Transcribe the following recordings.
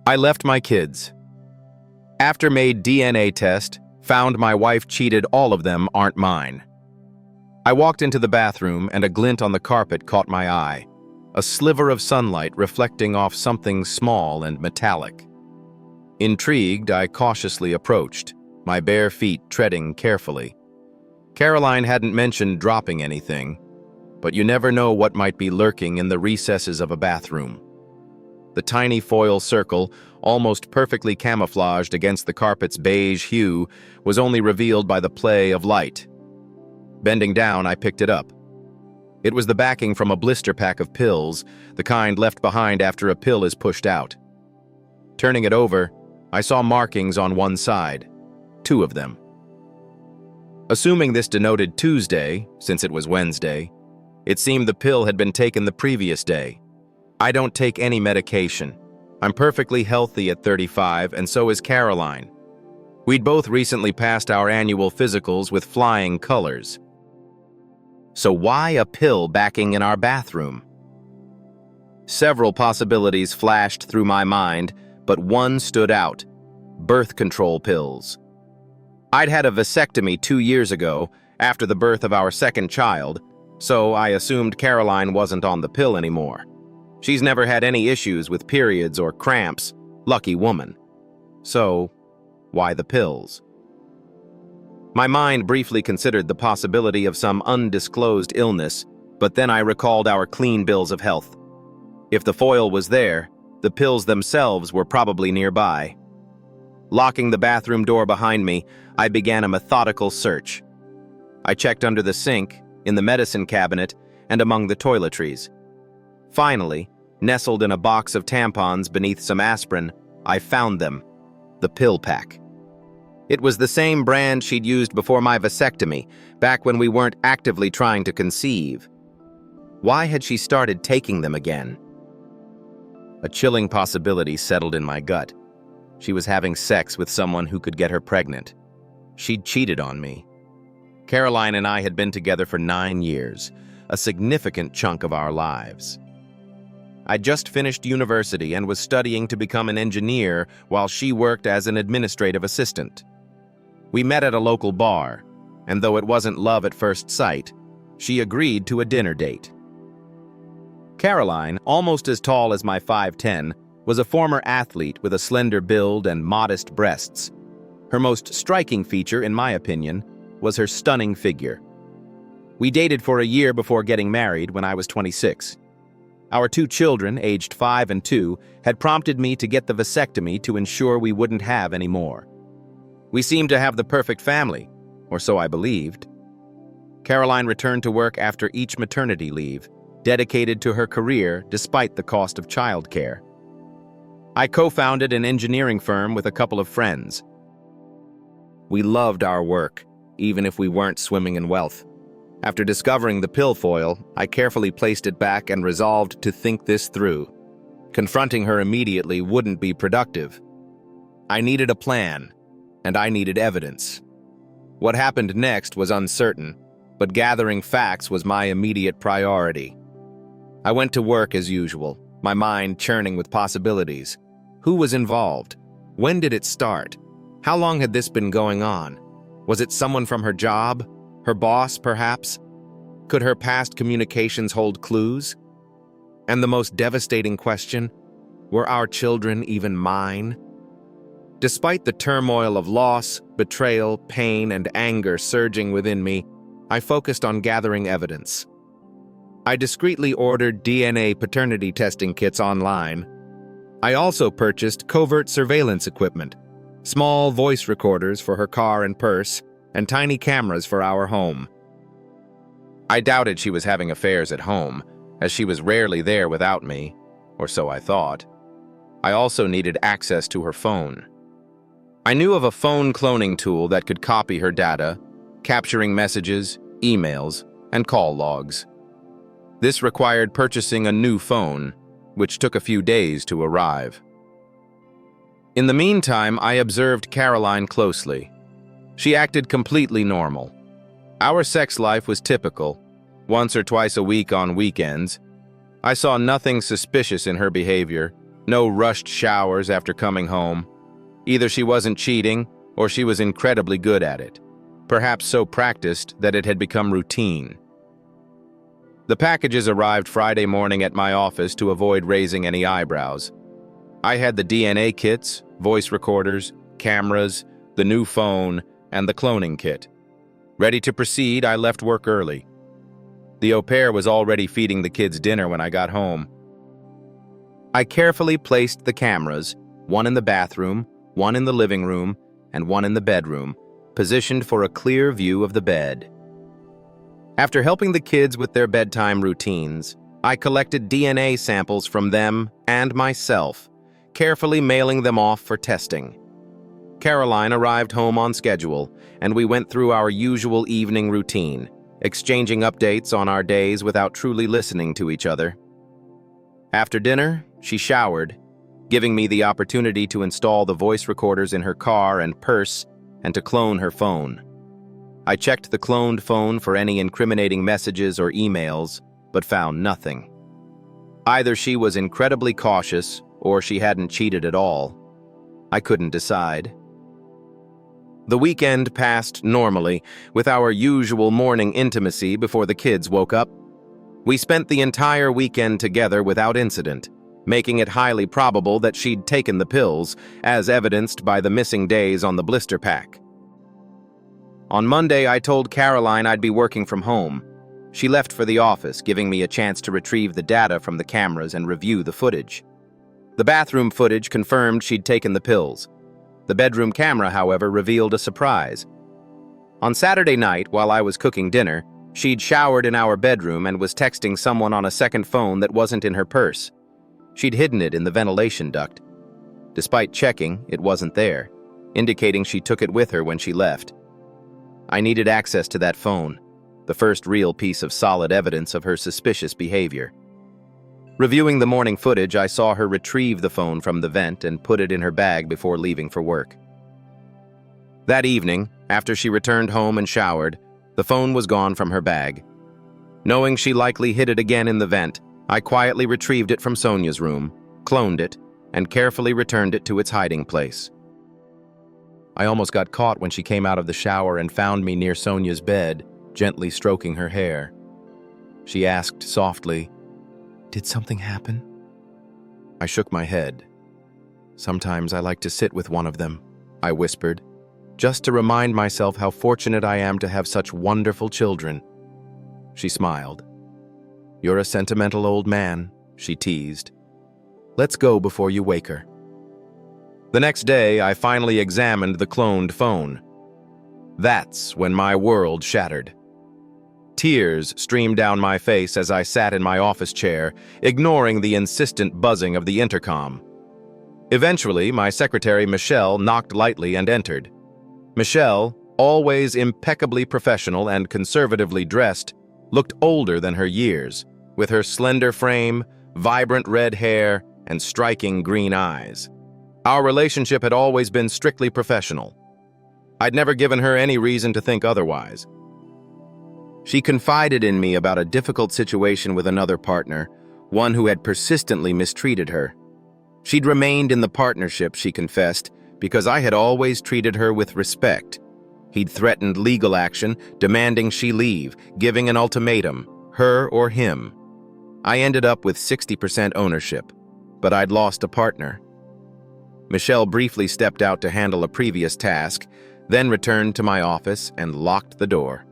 I left my kids. After made DNA test, found my wife cheated, all of them aren't mine. I walked into the bathroom and a glint on the carpet caught my eye. A sliver of sunlight reflecting off something small and metallic. Intrigued, I cautiously approached, my bare feet treading carefully. Caroline hadn't mentioned dropping anything, but you never know what might be lurking in the recesses of a bathroom. The tiny foil circle, almost perfectly camouflaged against the carpet's beige hue, was only revealed by the play of light. Bending down, I picked it up. It was the backing from a blister pack of pills, the kind left behind after a pill is pushed out. Turning it over, I saw markings on one side, 2 of them. Assuming this denoted Tuesday, since it was Wednesday, it seemed the pill had been taken the previous day. I don't take any medication. I'm perfectly healthy at 35, and so is Caroline. We'd both recently passed our annual physicals with flying colors. So why a pill backing in our bathroom? Several possibilities flashed through my mind, but one stood out: birth control pills. I'd had a vasectomy 2 years ago, after the birth of our second child, so I assumed Caroline wasn't on the pill anymore. She's never had any issues with periods or cramps, lucky woman. So, why the pills? My mind briefly considered the possibility of some undisclosed illness, but then I recalled our clean bills of health. If the foil was there, the pills themselves were probably nearby. Locking the bathroom door behind me, I began a methodical search. I checked under the sink, in the medicine cabinet, and among the toiletries. Finally, nestled in a box of tampons beneath some aspirin, I found them: the pill pack. It was the same brand she'd used before my vasectomy, back when we weren't actively trying to conceive. Why had she started taking them again? A chilling possibility settled in my gut. She was having sex with someone who could get her pregnant. She'd cheated on me. Caroline and I had been together for 9 years, a significant chunk of our lives. I'd just finished university and was studying to become an engineer while she worked as an administrative assistant. We met at a local bar, and though it wasn't love at first sight, she agreed to a dinner date. Caroline, almost as tall as my 5'10", was a former athlete with a slender build and modest breasts. Her most striking feature, in my opinion, was her stunning figure. We dated for a year before getting married when I was 26. Our 2 children, aged 5 and 2, had prompted me to get the vasectomy to ensure we wouldn't have any more. We seemed to have the perfect family, or so I believed. Caroline returned to work after each maternity leave, dedicated to her career despite the cost of childcare. I co-founded an engineering firm with a couple of friends. We loved our work, even if we weren't swimming in wealth. After discovering the pill foil, I carefully placed it back and resolved to think this through. Confronting her immediately wouldn't be productive. I needed a plan, and I needed evidence. What happened next was uncertain, but gathering facts was my immediate priority. I went to work as usual, my mind churning with possibilities. Who was involved? When did it start? How long had this been going on? Was it someone from her job? Her boss, perhaps? Could her past communications hold clues? And the most devastating question, were our children even mine? Despite the turmoil of loss, betrayal, pain, and anger surging within me, I focused on gathering evidence. I discreetly ordered DNA paternity testing kits online. I also purchased covert surveillance equipment, small voice recorders for her car and purse, and tiny cameras for our home. I doubted she was having affairs at home, as she was rarely there without me, or so I thought. I also needed access to her phone. I knew of a phone cloning tool that could copy her data, capturing messages, emails, and call logs. This required purchasing a new phone, which took a few days to arrive. In the meantime, I observed Caroline closely. She acted completely normal. Our sex life was typical, once or twice a week on weekends. I saw nothing suspicious in her behavior, No rushed showers after coming home. Either she wasn't cheating, or she was incredibly good at it, perhaps so practiced that it had become routine. The packages arrived Friday morning at my office to avoid raising any eyebrows. I had the DNA kits, voice recorders, cameras, the new phone, and the cloning kit. Ready to proceed, I left work early. The au pair was already feeding the kids dinner when I got home. I carefully placed the cameras, one in the bathroom, one in the living room, and one in the bedroom, positioned for a clear view of the bed. After helping the kids with their bedtime routines, I collected DNA samples from them and myself, carefully mailing them off for testing. Caroline arrived home on schedule, and we went through our usual evening routine, exchanging updates on our days without truly listening to each other. After dinner, she showered, giving me the opportunity to install the voice recorders in her car and purse and to clone her phone. I checked the cloned phone for any incriminating messages or emails, but found nothing. Either she was incredibly cautious or she hadn't cheated at all. I couldn't decide. The weekend passed normally, with our usual morning intimacy before the kids woke up. We spent the entire weekend together without incident, making it highly probable that she'd taken the pills, as evidenced by the missing days on the blister pack. On Monday, I told Caroline I'd be working from home. She left for the office, giving me a chance to retrieve the data from the cameras and review the footage. The bathroom footage confirmed she'd taken the pills. The bedroom camera, however, revealed a surprise. On Saturday night, while I was cooking dinner, she'd showered in our bedroom and was texting someone on a second phone that wasn't in her purse. She'd hidden it in the ventilation duct. Despite checking, it wasn't there, indicating she took it with her when she left. I needed access to that phone, the first real piece of solid evidence of her suspicious behavior. Reviewing the morning footage, I saw her retrieve the phone from the vent and put it in her bag before leaving for work. That evening, after she returned home and showered, the phone was gone from her bag. Knowing she likely hid it again in the vent, I quietly retrieved it from Sonia's room, cloned it, and carefully returned it to its hiding place. I almost got caught when she came out of the shower and found me near Sonia's bed, gently stroking her hair. She asked softly, "Did something happen?" I shook my head. "Sometimes I like to sit with one of them," I whispered, just to remind myself how fortunate I am to have such wonderful children. She smiled. "You're a sentimental old man," she teased. "Let's go before you wake her." The next day, I finally examined the cloned phone. That's when my world shattered. Tears streamed down my face as I sat in my office chair, ignoring the insistent buzzing of the intercom. Eventually, my secretary, Michelle, knocked lightly and entered. Michelle, always impeccably professional and conservatively dressed, looked older than her years, with her slender frame, vibrant red hair, and striking green eyes. Our relationship had always been strictly professional. I'd never given her any reason to think otherwise. She confided in me about a difficult situation with another partner, one who had persistently mistreated her. She'd remained in the partnership, she confessed, because I had always treated her with respect. He'd threatened legal action, demanding she leave, giving an ultimatum, her or him. I ended up with 60% ownership, but I'd lost a partner. Michelle briefly stepped out to handle a previous task, then returned to my office and locked the door.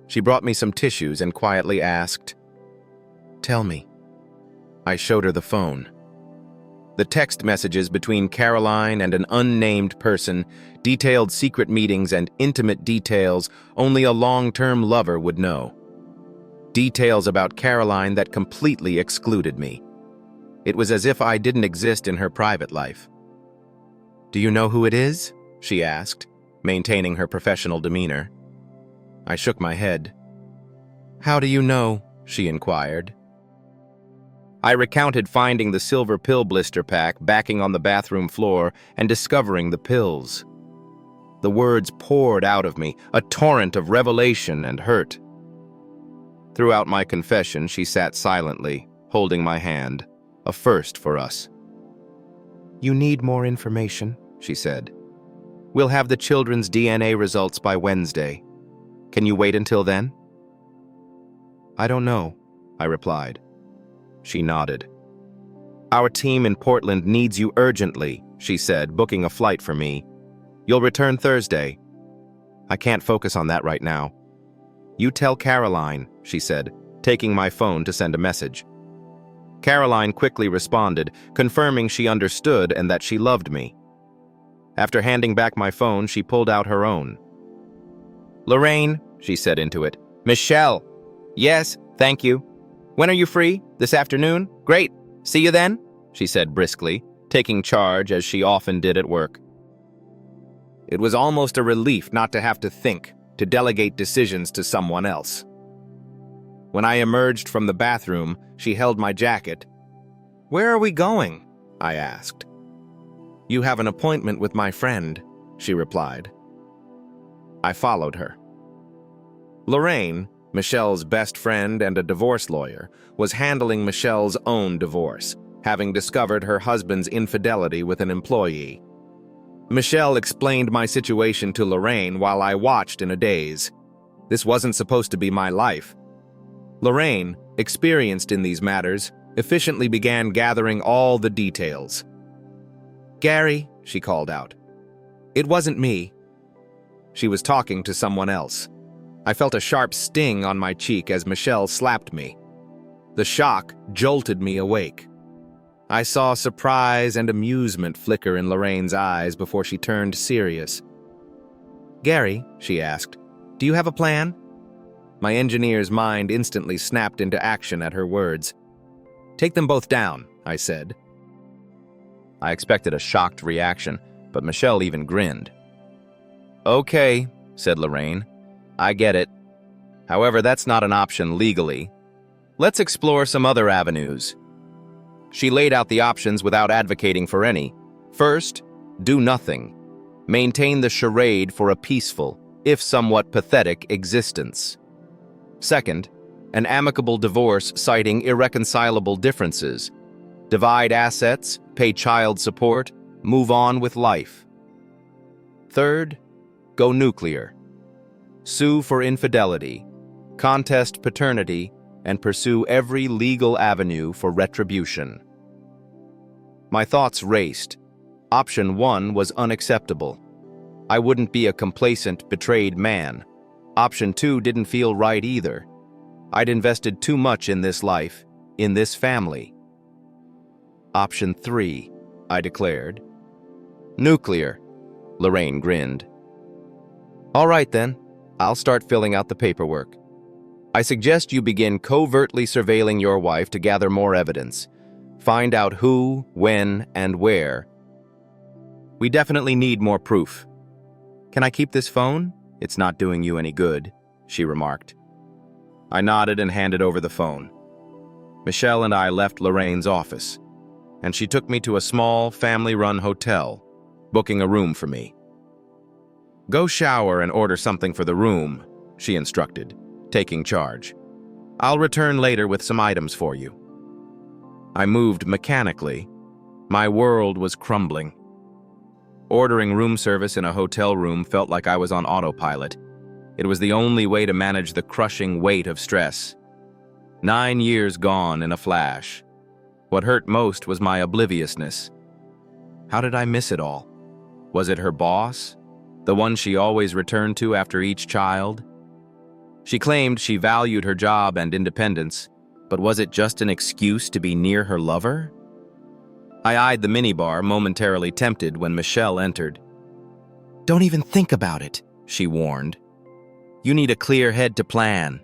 She brought me some tissues and quietly asked, "Tell me." I showed her the phone. The text messages between Caroline and an unnamed person detailed secret meetings and intimate details only a long-term lover would know. Details about Caroline that completely excluded me. It was as if I didn't exist in her private life. "Do you know who it is?" she asked, maintaining her professional demeanor. I shook my head. "How do you know?" she inquired. I recounted finding the silver pill blister pack backing on the bathroom floor and discovering the pills. The words poured out of me, a torrent of revelation and hurt. Throughout my confession, she sat silently, holding my hand, a first for us. You need more information, she said. We'll have the children's DNA results by Wednesday. Can you wait until then? I don't know, I replied. She nodded. Our team in Portland needs you urgently, she said, booking a flight for me. You'll return Thursday. I can't focus on that right now. You tell Caroline, she said, taking my phone to send a message. Caroline quickly responded, confirming she understood and that she loved me. After handing back my phone, she pulled out her own. Lorraine, she said into it. Michelle. Yes, thank you. When are you free? This afternoon? Great. See you then, she said briskly, taking charge as she often did at work. It was almost a relief not to have to think, to delegate decisions to someone else. When I emerged from the bathroom, she held my jacket. Where are we going? I asked. You have an appointment with my friend, she replied. I followed her. Lorraine, Michelle's best friend and a divorce lawyer, was handling Michelle's own divorce, having discovered her husband's infidelity with an employee. Michelle explained my situation to Lorraine while I watched in a daze. This wasn't supposed to be my life. Lorraine, experienced in these matters, efficiently began gathering all the details. Gary, she called out. It wasn't me. She was talking to someone else. I felt a sharp sting on my cheek as Michelle slapped me. The shock jolted me awake. I saw surprise and amusement flicker in Lorraine's eyes before she turned serious. Gary, she asked, do you have a plan? My engineer's mind instantly snapped into action at her words. Take them both down, I said. I expected a shocked reaction, but Michelle even grinned. Okay, said Lorraine. I get it. However, that's not an option legally. Let's explore some other avenues. She laid out the options without advocating for any. First, do nothing. Maintain the charade for a peaceful, if somewhat pathetic, existence. Second, an amicable divorce citing irreconcilable differences. Divide assets, pay child support, move on with life. Third, go nuclear. Sue for infidelity, contest paternity, and pursue every legal avenue for retribution. My thoughts raced. Option 1 was unacceptable. I wouldn't be a complacent, betrayed man. Option 2 didn't feel right either. I'd invested too much in this life, in this family. Option 3, I declared. Nuclear, Lorraine grinned. All right then, I'll start filling out the paperwork. I suggest you begin covertly surveilling your wife to gather more evidence. Find out who, when, and where. We definitely need more proof. Can I keep this phone? It's not doing you any good, she remarked. I nodded and handed over the phone. Michelle and I left Lorraine's office, and she took me to a small, family-run hotel, booking a room for me. Go shower and order something for the room, she instructed, taking charge. I'll return later with some items for you. I moved mechanically. My world was crumbling. Ordering room service in a hotel room felt like I was on autopilot. It was the only way to manage the crushing weight of stress. 9 years gone in a flash. What hurt most was my obliviousness. How did I miss it all? Was it her boss? The one she always returned to after each child? She claimed she valued her job and independence, but was it just an excuse to be near her lover? I eyed the minibar, momentarily tempted when Michelle entered. Don't even think about it, she warned. You need a clear head to plan.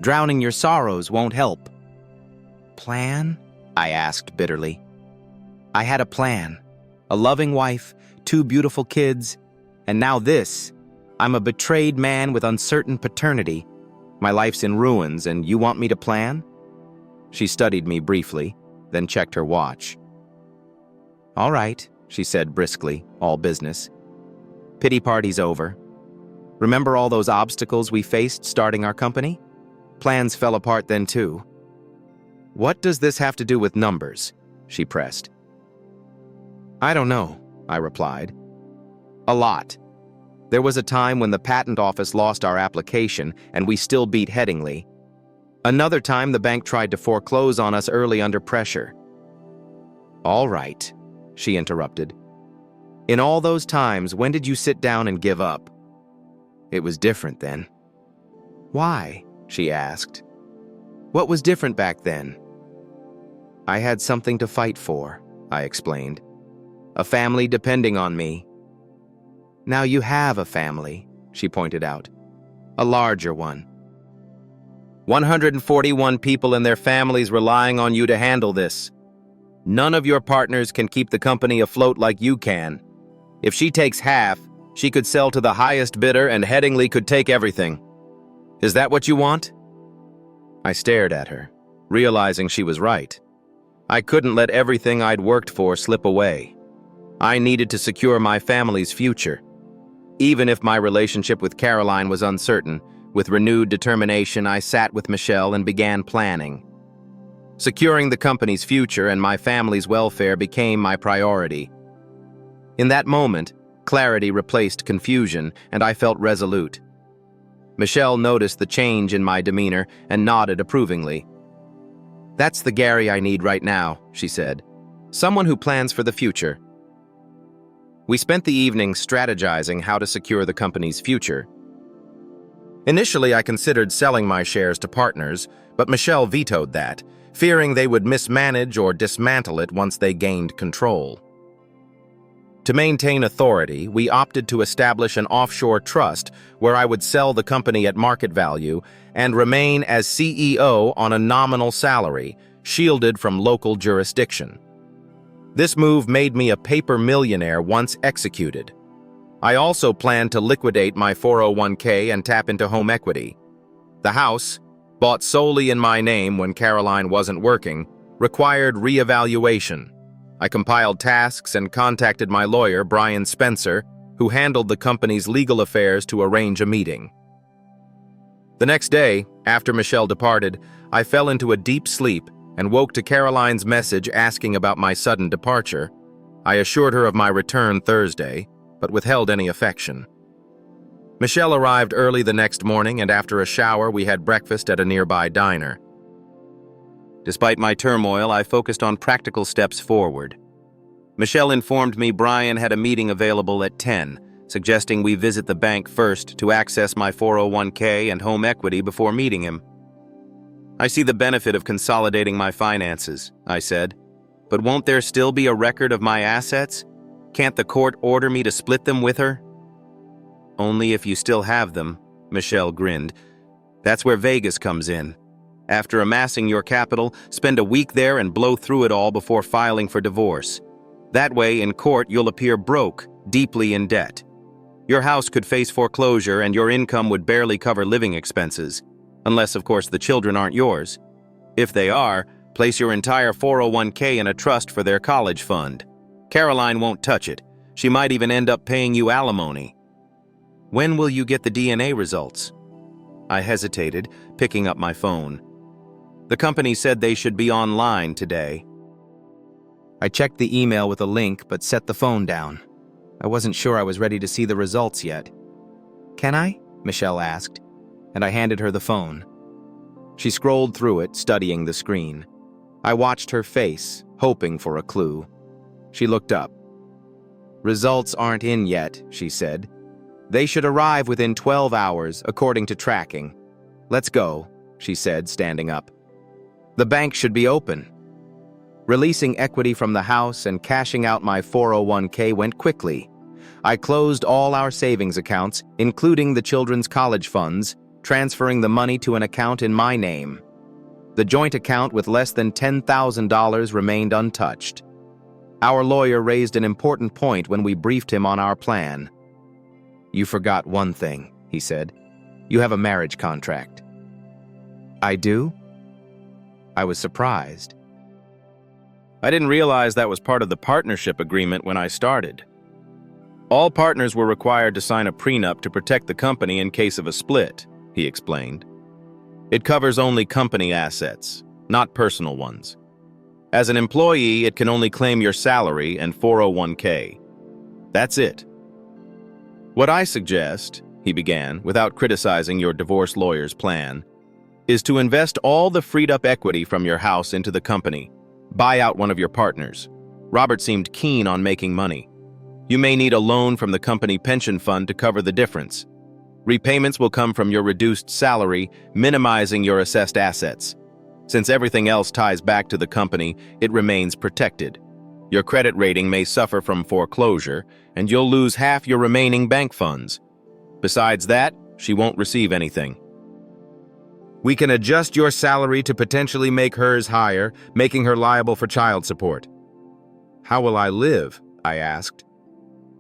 Drowning your sorrows won't help. Plan? I asked bitterly. I had a plan. A loving wife, 2 beautiful kids, and now this. I'm a betrayed man with uncertain paternity. My life's in ruins, and you want me to plan? She studied me briefly, then checked her watch. All right, she said briskly, all business. Pity party's over. Remember all those obstacles we faced starting our company? Plans fell apart then too. What does this have to do with numbers? She pressed. I don't know, I replied. A lot. There was a time when the patent office lost our application and we still beat Headingley. Another time the bank tried to foreclose on us early under pressure. All right, she interrupted. In all those times, when did you sit down and give up? It was different then. Why? She asked. What was different back then? I had something to fight for, I explained. A family depending on me. Now you have a family, she pointed out. A larger one. 141 people and their families relying on you to handle this. None of your partners can keep the company afloat like you can. If she takes half, she could sell to the highest bidder and Headingley could take everything. Is that what you want? I stared at her, realizing she was right. I couldn't let everything I'd worked for slip away. I needed to secure my family's future. Even if my relationship with Caroline was uncertain, with renewed determination, I sat with Michelle and began planning. Securing the company's future and my family's welfare became my priority. In that moment, clarity replaced confusion, and I felt resolute. Michelle noticed the change in my demeanor and nodded approvingly. That's the Gary I need right now, she said. Someone who plans for the future. We spent the evening strategizing how to secure the company's future. Initially, I considered selling my shares to partners, but Michelle vetoed that, fearing they would mismanage or dismantle it once they gained control. To maintain authority, we opted to establish an offshore trust where I would sell the company at market value and remain as CEO on a nominal salary, shielded from local jurisdiction. This move made me a paper millionaire once executed. I also planned to liquidate my 401k and tap into home equity. The house, bought solely in my name when Caroline wasn't working, required reevaluation. I compiled tasks and contacted my lawyer, Brian Spencer, who handled the company's legal affairs to arrange a meeting. The next day, after Michelle departed, I fell into a deep sleep and woke to Caroline's message asking about my sudden departure. I assured her of my return Thursday, but withheld any affection. Michelle arrived early the next morning, and after a shower, we had breakfast at a nearby diner. Despite my turmoil, I focused on practical steps forward. Michelle informed me Brian had a meeting available at 10, suggesting we visit the bank first to access my 401k and home equity before meeting him. I see the benefit of consolidating my finances, I said, but won't there still be a record of my assets? Can't the court order me to split them with her? Only if you still have them, Michelle grinned. That's where Vegas comes in. After amassing your capital, spend a week there and blow through it all before filing for divorce. That way, in court, you'll appear broke, deeply in debt. Your house could face foreclosure and your income would barely cover living expenses. Unless, of course, the children aren't yours. If they are, place your entire 401k in a trust for their college fund. Caroline won't touch it. She might even end up paying you alimony. When will you get the DNA results? I hesitated, picking up my phone. The company said they should be online today. I checked the email with a link, but set the phone down. I wasn't sure I was ready to see the results yet. Can I? Michelle asked, and I handed her the phone. She scrolled through it, studying the screen. I watched her face, hoping for a clue. She looked up. Results aren't in yet, she said. They should arrive within 12 hours, according to tracking. Let's go, she said, standing up. The bank should be open. Releasing equity from the house and cashing out my 401k went quickly. I closed all our savings accounts, including the children's college funds, transferring the money to an account in my name. The joint account with less than $10,000 remained untouched. Our lawyer raised an important point when we briefed him on our plan. You forgot one thing, he said. You have a marriage contract. I do? I was surprised. I didn't realize that was part of the partnership agreement when I started. All partners were required to sign a prenup to protect the company in case of a split, he explained. It covers only company assets, not personal ones. As an employee, it can only claim your salary and 401k. That's it. What I suggest, he began, without criticizing your divorce lawyer's plan, is to invest all the freed-up equity from your house into the company. Buy out one of your partners. Robert seemed keen on making money. You may need a loan from the company pension fund to cover the difference. Repayments will come from your reduced salary, minimizing your assessed assets. Since everything else ties back to the company, it remains protected. Your credit rating may suffer from foreclosure, and you'll lose half your remaining bank funds. Besides that, she won't receive anything. We can adjust your salary to potentially make hers higher, making her liable for child support. How will I live? I asked.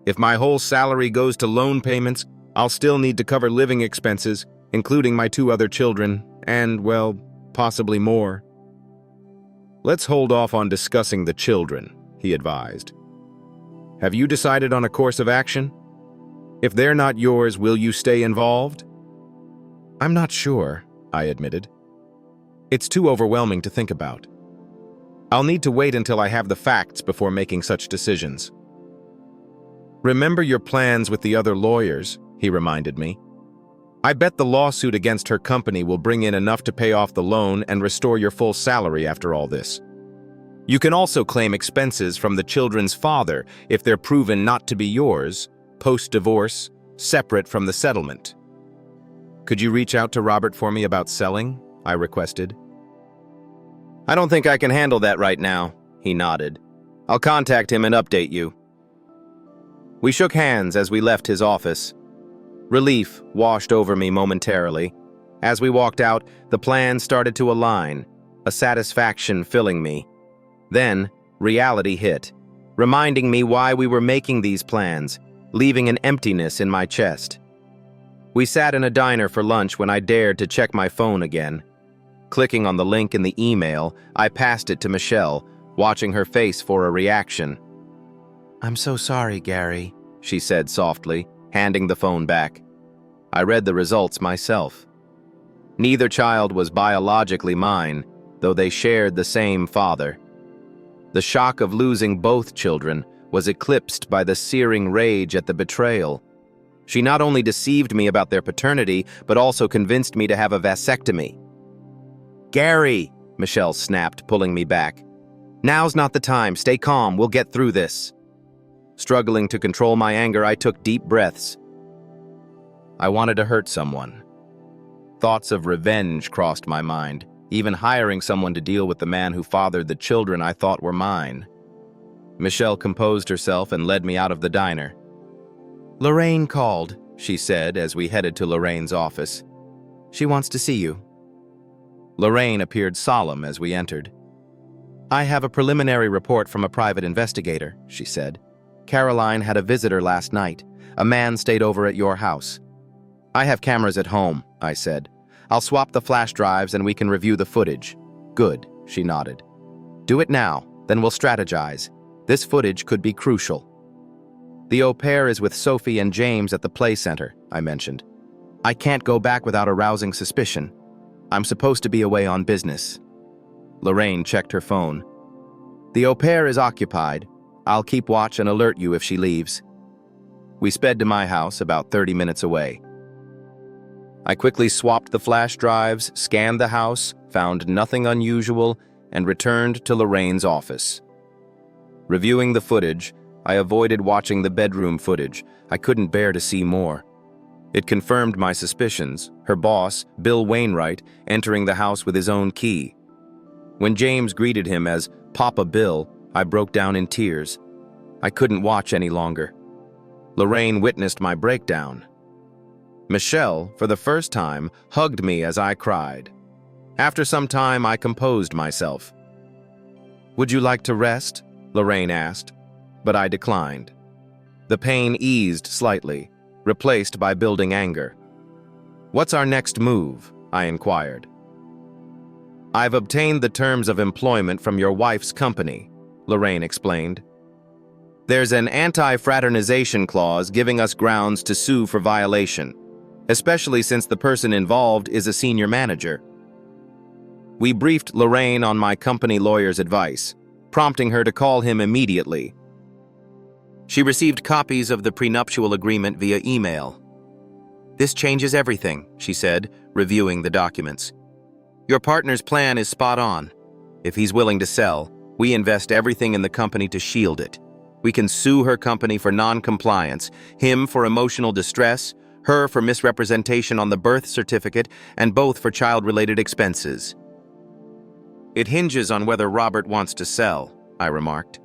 If my whole salary goes to loan payments, I'll still need to cover living expenses, including my 2 other children, and, well, possibly more. Let's hold off on discussing the children, he advised. Have you decided on a course of action? If they're not yours, will you stay involved? I'm not sure, I admitted. It's too overwhelming to think about. I'll need to wait until I have the facts before making such decisions. Remember your plans with the other lawyers, he reminded me. I bet the lawsuit against her company will bring in enough to pay off the loan and restore your full salary after all this. You can also claim expenses from the children's father if they're proven not to be yours, post-divorce, separate from the settlement. Could you reach out to Robert for me about selling? I requested. I don't think I can handle that right now, he nodded. I'll contact him and update you. We shook hands as we left his office. Relief washed over me momentarily. As we walked out, the plan started to align, a satisfaction filling me. Then, reality hit, reminding me why we were making these plans, leaving an emptiness in my chest. We sat in a diner for lunch when I dared to check my phone again. Clicking on the link in the email, I passed it to Michelle, watching her face for a reaction. I'm so sorry, Gary, she said softly, handing the phone back. I read the results myself. Neither child was biologically mine, though they shared the same father. The shock of losing both children was eclipsed by the searing rage at the betrayal. She not only deceived me about their paternity, but also convinced me to have a vasectomy. Gary, Michelle snapped, pulling me back. Now's not the time. Stay calm. We'll get through this. Struggling to control my anger, I took deep breaths. I wanted to hurt someone. Thoughts of revenge crossed my mind, even hiring someone to deal with the man who fathered the children I thought were mine. Michelle composed herself and led me out of the diner. Lorraine called, she said as we headed to Lorraine's office. She wants to see you. Lorraine appeared solemn as we entered. I have a preliminary report from a private investigator, she said. Caroline had a visitor last night. A man stayed over at your house. I have cameras at home, I said. I'll swap the flash drives and we can review the footage. Good, she nodded. Do it now, then we'll strategize. This footage could be crucial. The au pair is with Sophie and James at the play center, I mentioned. I can't go back without arousing suspicion. I'm supposed to be away on business. Lorraine checked her phone. The au pair is occupied. I'll keep watch and alert you if she leaves. We sped to my house about 30 minutes away. I quickly swapped the flash drives, scanned the house, found nothing unusual, and returned to Lorraine's office. Reviewing the footage, I avoided watching the bedroom footage. I couldn't bear to see more. It confirmed my suspicions, her boss, Bill Wainwright, entering the house with his own key. When James greeted him as Papa Bill, I broke down in tears. I couldn't watch any longer. Lorraine witnessed my breakdown. Michelle, for the first time, hugged me as I cried. After some time, I composed myself. Would you like to rest? Lorraine asked, but I declined. The pain eased slightly, replaced by building anger. What's our next move? I inquired. I've obtained the terms of employment from your wife's company, Lorraine explained. There's an anti-fraternization clause giving us grounds to sue for violation, especially since the person involved is a senior manager. We briefed Lorraine on my company lawyer's advice. prompting her to call him immediately. She received copies of the prenuptial agreement via email. "This changes everything," she said, reviewing the documents. "Your partner's plan is spot on. If he's willing to sell, we invest everything in the company to shield it. We can sue her company for non-compliance, him for emotional distress, her for misrepresentation on the birth certificate, and both for child-related expenses." "It hinges on whether Robert wants to sell," I remarked.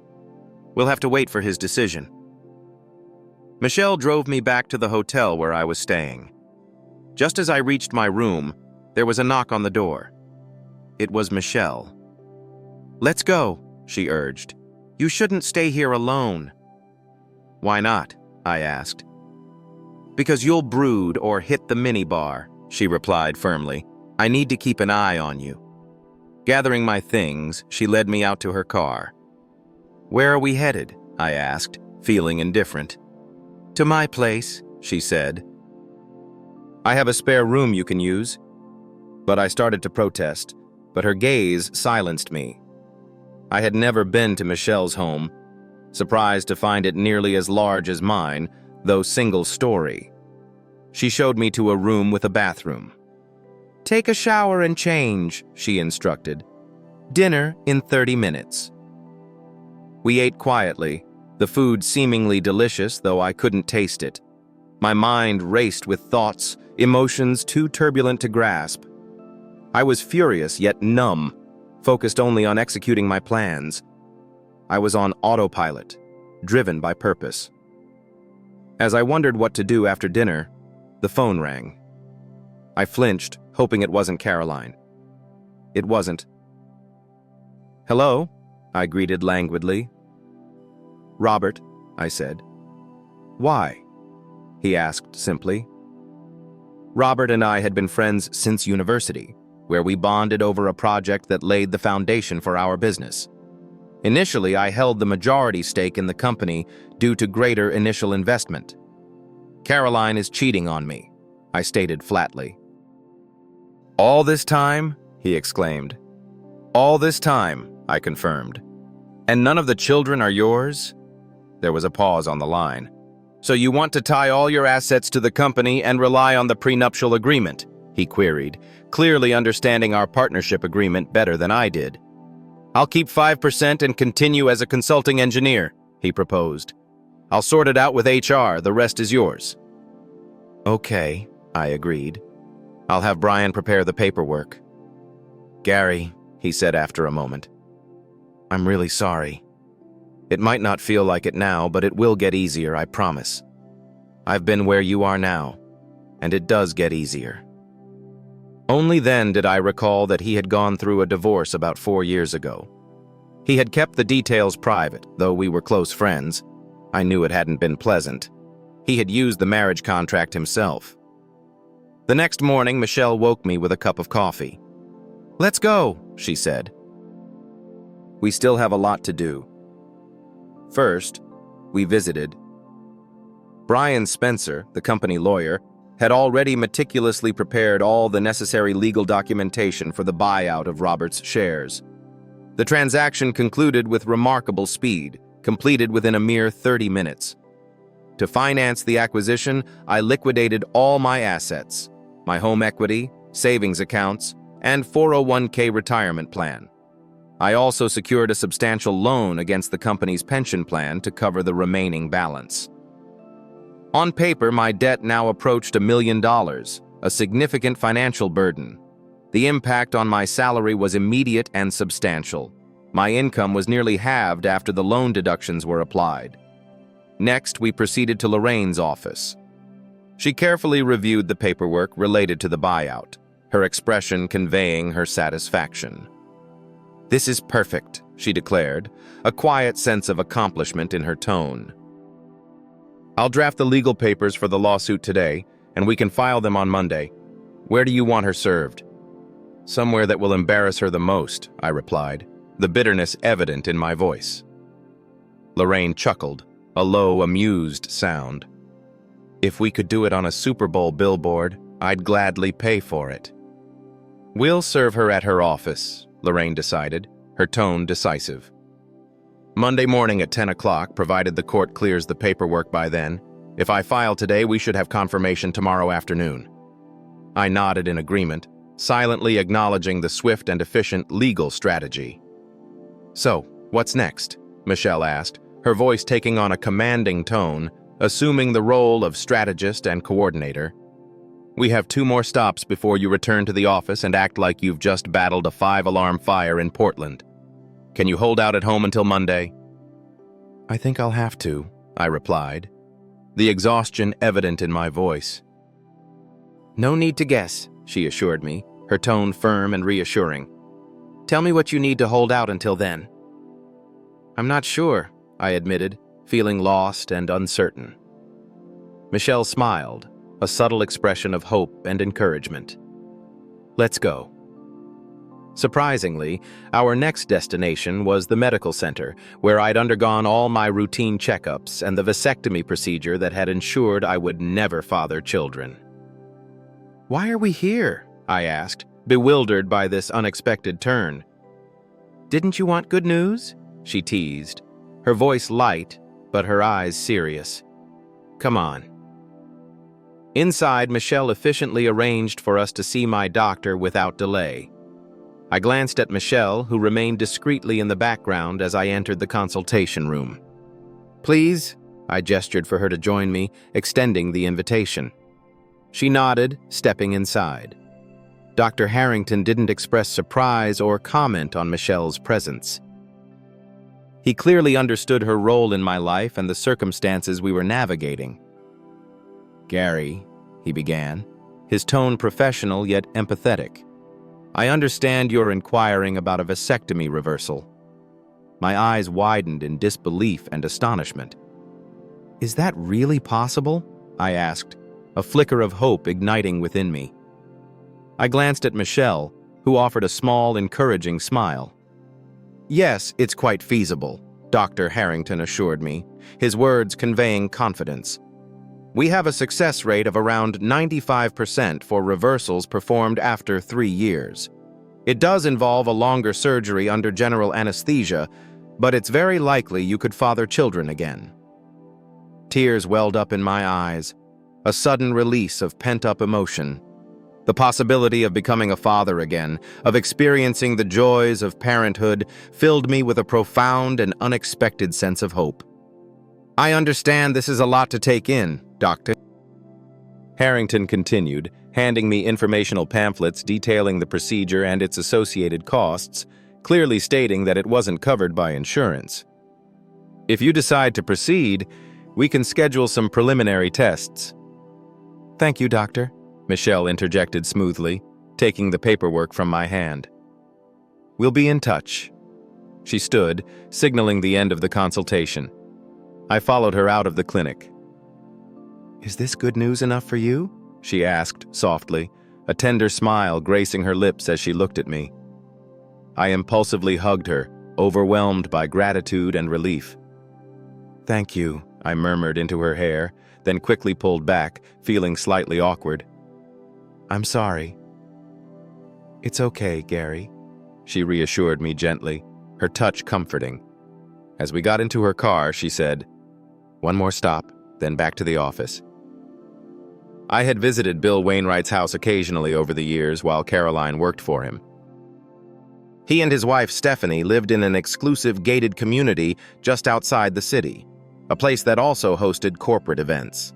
"We'll have to wait for his decision." Michelle drove me back to the hotel where I was staying. Just as I reached my room, there was a knock on the door. It was Michelle. "Let's go," she urged. "You shouldn't stay here alone." "Why not?" I asked. "Because you'll brood or hit the minibar," she replied firmly. "I need to keep an eye on you." Gathering my things, she led me out to her car. "Where are we headed?" I asked, feeling indifferent. "To my place," she said. "I have a spare room you can use." But I started to protest, but her gaze silenced me. I had never been to Michelle's home, surprised to find it nearly as large as mine, though single-story. She showed me to a room with a bathroom. "Take a shower and change," she instructed. "Dinner in 30 minutes." We ate quietly, the food seemingly delicious, though I couldn't taste it. My mind raced with thoughts, emotions too turbulent to grasp. I was furious yet numb, focused only on executing my plans. I was on autopilot, driven by purpose. As I wondered what to do after dinner, the phone rang. I flinched, hoping it wasn't Caroline. It wasn't. "Hello?" I greeted languidly. "Robert," I said. "Why?" he asked simply. Robert and I had been friends since university, where we bonded over a project that laid the foundation for our business. Initially, I held the majority stake in the company due to greater initial investment. "Caroline is cheating on me," I stated flatly. "All this time?" he exclaimed. "All this time," I confirmed. "And none of the children are yours?" There was a pause on the line. "So you want to tie all your assets to the company and rely on the prenuptial agreement?" he queried, clearly understanding our partnership agreement better than I did. "I'll keep 5% and continue as a consulting engineer," he proposed. "I'll sort it out with HR, the rest is yours." "Okay," I agreed. "I'll have Brian prepare the paperwork." "Gary," he said after a moment, "I'm really sorry. It might not feel like it now, but it will get easier, I promise. I've been where you are now, and it does get easier." Only then did I recall that he had gone through a divorce about 4 years ago. He had kept the details private, though we were close friends. I knew it hadn't been pleasant. He had used the marriage contract himself. The next morning, Michelle woke me with a cup of coffee. "Let's go," she said. We still have a lot to do. First, we visited. Brian Spencer, the company lawyer, had already meticulously prepared all the necessary legal documentation for the buyout of Robert's shares. The transaction concluded with remarkable speed, completed within a mere 30 minutes. To finance the acquisition, I liquidated all my assets, my home equity, savings accounts, and 401k retirement plan. I also secured a substantial loan against the company's pension plan to cover the remaining balance. On paper, my debt now approached $1 million, a significant financial burden. The impact on my salary was immediate and substantial. My income was nearly halved after the loan deductions were applied. Next, we proceeded to Lorraine's office. She carefully reviewed the paperwork related to the buyout, her expression conveying her satisfaction. "This is perfect," she declared, a quiet sense of accomplishment in her tone. "I'll draft the legal papers for the lawsuit today, and we can file them on Monday. Where do you want her served?" "Somewhere that will embarrass her the most," I replied, the bitterness evident in my voice. Lorraine chuckled, a low, amused sound. "If we could do it on a Super Bowl billboard, I'd gladly pay for it." "We'll serve her at her office," Lorraine decided, her tone decisive. Monday morning at 10 o'clock, provided the court clears the paperwork by then. If I file today, we should have confirmation tomorrow afternoon. I nodded in agreement, silently acknowledging the swift and efficient legal strategy. So, what's next? Michelle asked, her voice taking on a commanding tone, assuming the role of strategist and coordinator. We have 2 more stops before you return to the office and act like you've just battled a 5-alarm fire in Portland. Can you hold out at home until Monday? I think I'll have to, I replied, the exhaustion evident in my voice. No need to guess, she assured me, her tone firm and reassuring. Tell me what you need to hold out until then. I'm not sure, I admitted, feeling lost and uncertain. Michelle smiled, a subtle expression of hope and encouragement. Let's go. Surprisingly, our next destination was the medical center, where I'd undergone all my routine checkups and the vasectomy procedure that had ensured I would never father children. Why are we here? I asked, bewildered by this unexpected turn. Didn't you want good news? She teased, her voice light, but her eyes serious. Come on. Inside, Michelle efficiently arranged for us to see my doctor without delay. I glanced at Michelle, who remained discreetly in the background as I entered the consultation room. Please, I gestured for her to join me, extending the invitation. She nodded, stepping inside. Dr. Harrington didn't express surprise or comment on Michelle's presence. He clearly understood her role in my life and the circumstances we were navigating. Gary, he began, his tone professional yet empathetic. I understand you're inquiring about a vasectomy reversal. My eyes widened in disbelief and astonishment. Is that really possible? I asked, a flicker of hope igniting within me. I glanced at Michelle, who offered a small, encouraging smile. Yes, it's quite feasible, Dr. Harrington assured me, his words conveying confidence. We have a success rate of around 95% for reversals performed after 3 years. It does involve a longer surgery under general anesthesia, but it's very likely you could father children again. Tears welled up in my eyes, a sudden release of pent-up emotion. The possibility of becoming a father again, of experiencing the joys of parenthood, filled me with a profound and unexpected sense of hope. I understand this is a lot to take in, Doctor. Harrington continued, handing me informational pamphlets detailing the procedure and its associated costs, clearly stating that it wasn't covered by insurance. If you decide to proceed, we can schedule some preliminary tests. Thank you, Doctor, Michelle interjected smoothly, taking the paperwork from my hand. We'll be in touch. She stood, signaling the end of the consultation. I followed her out of the clinic. Is this good news enough for you? She asked softly, a tender smile gracing her lips as she looked at me. I impulsively hugged her, overwhelmed by gratitude and relief. Thank you, I murmured into her hair, then quickly pulled back, feeling slightly awkward. I'm sorry. It's okay, Gary, she reassured me gently, her touch comforting. As we got into her car, she said, one more stop, then back to the office. I had visited Bill Wainwright's house occasionally over the years while Caroline worked for him. He and his wife Stephanie lived in an exclusive gated community just outside the city, a place that also hosted corporate events.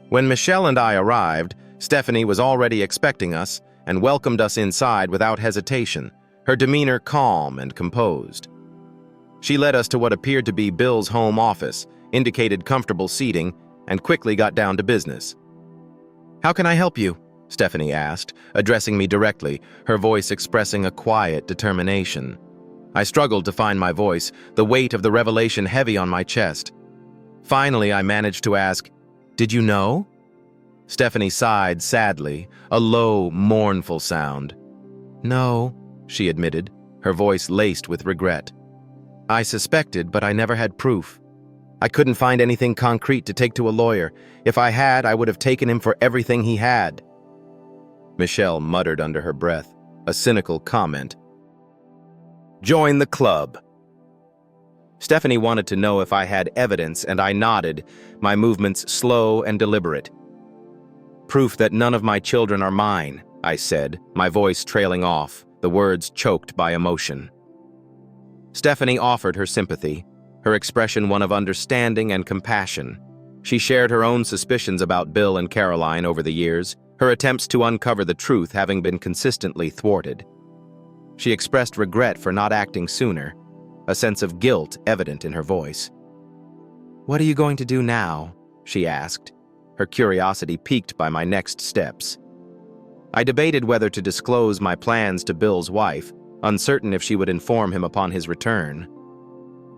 When Michelle and I arrived, Stephanie was already expecting us and welcomed us inside without hesitation, her demeanor calm and composed. She led us to what appeared to be Bill's home office, indicated comfortable seating, and quickly got down to business. How can I help you? Stephanie asked, addressing me directly, her voice expressing a quiet determination. I struggled to find my voice, the weight of the revelation heavy on my chest. Finally, I managed to ask, Did you know? Stephanie sighed sadly, a low, mournful sound. No, she admitted, her voice laced with regret. I suspected, but I never had proof. I couldn't find anything concrete to take to a lawyer. If I had, I would have taken him for everything he had. Michelle muttered under her breath, a cynical comment. Join the club. Stephanie wanted to know if I had evidence, and I nodded, my movements slow and deliberate. "Proof that none of my children are mine," I said, my voice trailing off, the words choked by emotion. Stephanie offered her sympathy, her expression one of understanding and compassion. She shared her own suspicions about Bill and Caroline over the years, her attempts to uncover the truth having been consistently thwarted. She expressed regret for not acting sooner, a sense of guilt evident in her voice. "What are you going to do now?" she asked, her curiosity piqued by my next steps. I debated whether to disclose my plans to Bill's wife, uncertain if she would inform him upon his return.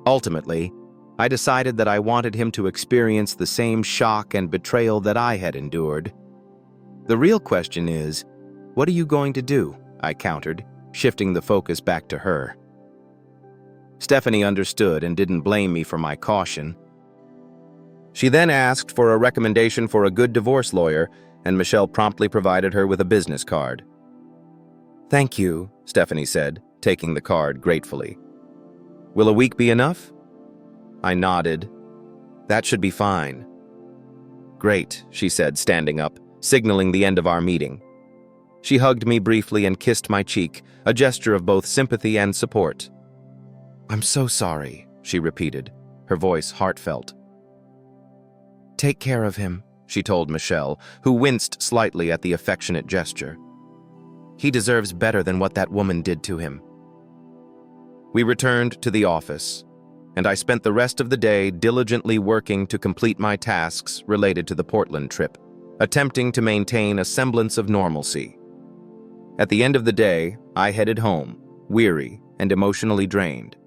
Ultimately, I decided that I wanted him to experience the same shock and betrayal that I had endured. "The real question is, what are you going to do?" I countered, shifting the focus back to her. Stephanie understood and didn't blame me for my caution. She then asked for a recommendation for a good divorce lawyer, and Michelle promptly provided her with a business card. "Thank you," Stephanie said, taking the card gratefully. "Will a week be enough?" I nodded. "That should be fine." "Great," she said, standing up, signaling the end of our meeting. She hugged me briefly and kissed my cheek, a gesture of both sympathy and support. "I'm so sorry," she repeated, her voice heartfelt. "Take care of him," she told Michelle, who winced slightly at the affectionate gesture. "He deserves better than what that woman did to him." We returned to the office, and I spent the rest of the day diligently working to complete my tasks related to the Portland trip, attempting to maintain a semblance of normalcy. At the end of the day, I headed home, weary and emotionally drained.